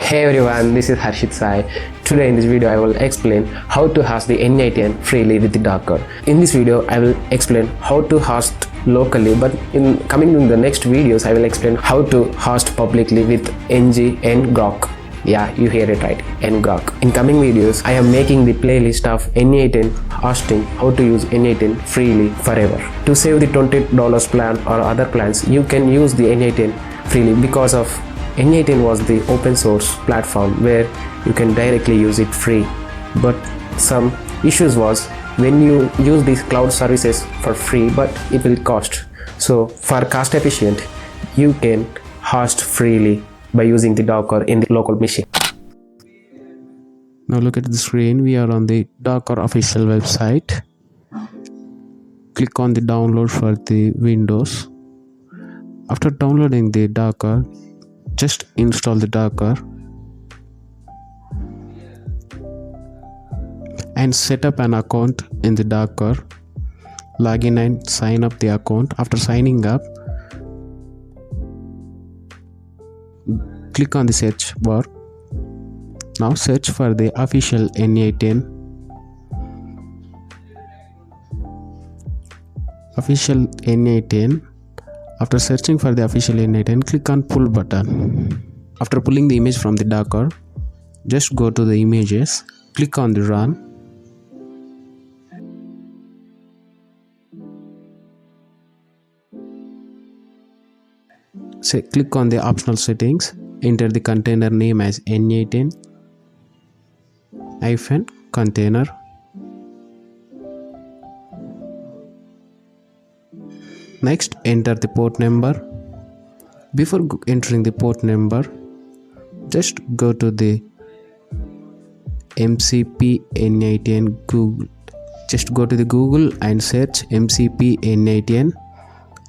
Hey everyone, this is Harshit Sai. Today in this video I will explain how to host the n8n freely with the Docker. In this video I will explain how to host locally, but in the next videos I will explain how to host publicly with n8n. Yeah, you hear it right, n-grok. In coming videos, I am making the playlist of n8n hosting, how to use n8n freely forever. To save the $20 plan or other plans, you can use the n8n freely because of n8n was the open source platform where you can directly use it free. But some issues was when you use these cloud services for free, but it will cost. So for cost efficient, you can host freely by using the Docker in the local machine. Now look at the screen. We are on the Docker official website. Click on the download for the Windows. After downloading the Docker, just install the Docker and set up an account in the Docker. Log in and sign up the account. After signing up, click on the search bar. Now search for the official n8n. Official n8n. After searching for the official n8n, click on pull button. After pulling the image from the Docker, just go to the images, click on the run. Click on the optional settings, enter the container name as n8n-container. Next, enter the port number. Before entering the port number, just go to the MCP n8n Google. Just go to the Google and search MCP n8n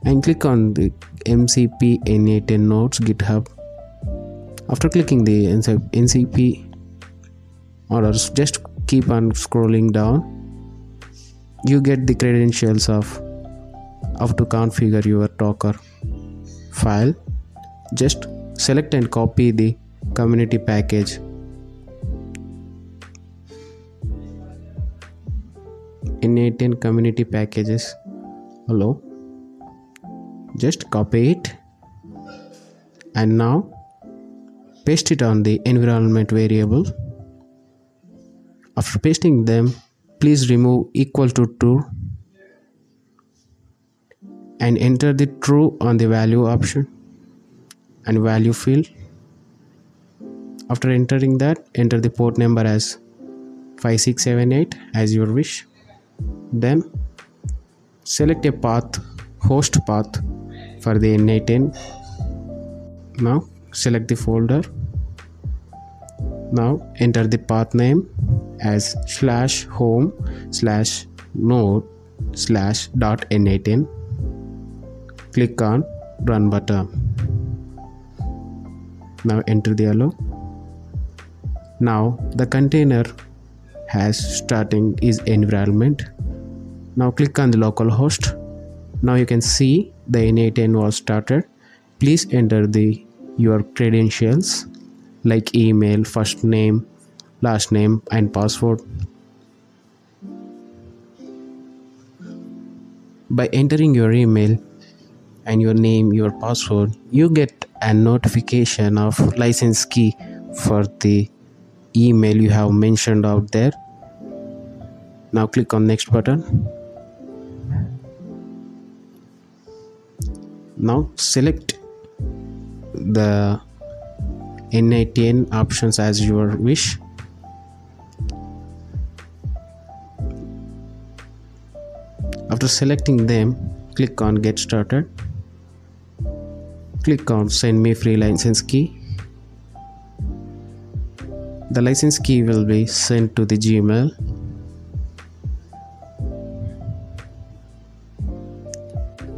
and click on the MCP n8n nodes GitHub. After clicking the MCP orders, just keep on scrolling down. You get the credentials of how to configure your Docker file. Just select and copy the community package. n8n community packages. Hello. Just copy it and now paste it on the environment variable. After pasting them, please remove equal to true and enter the true on the value option and value field. After entering that, enter the port number as 5678 as your wish. Then select a path, host path for the n8n. Now select the folder. Now enter the path name as /home/node/.n8n. Click on run button. Now enter the hello. Now the container has starting is environment. Now click on the localhost. Now you can see the n8n was started. Please enter your credentials like email, first name, last name and password. By entering your email and your name, your password, you get a notification of license key for the email you have mentioned out there. Now click on next button. Now select the n8n options as your wish. After selecting them, click on get started. Click on send me free license key. The license key will be sent to the Gmail.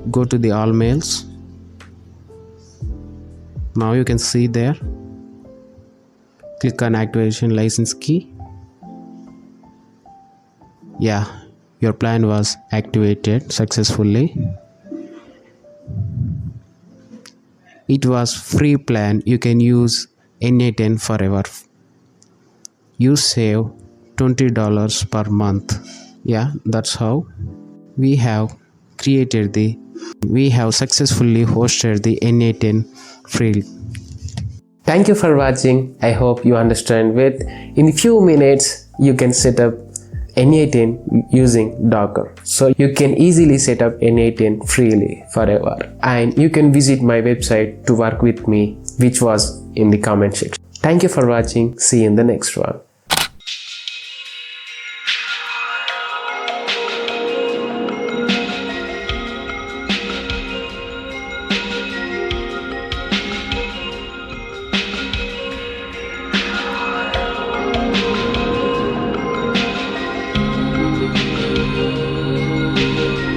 Go to the all mails. Now you can see there. Click on activation license key. Yeah, your plan was activated successfully. It was free plan. You can use n8n forever. You save $20 per month. Yeah, that's how we have successfully hosted the n8n free. Thank you for watching. I hope you understand. In a few minutes you can set up n8n using Docker. So you can easily set up n8n freely forever. And you can visit my website to work with me, which was in the comment section. Thank you for watching. See you in the next one.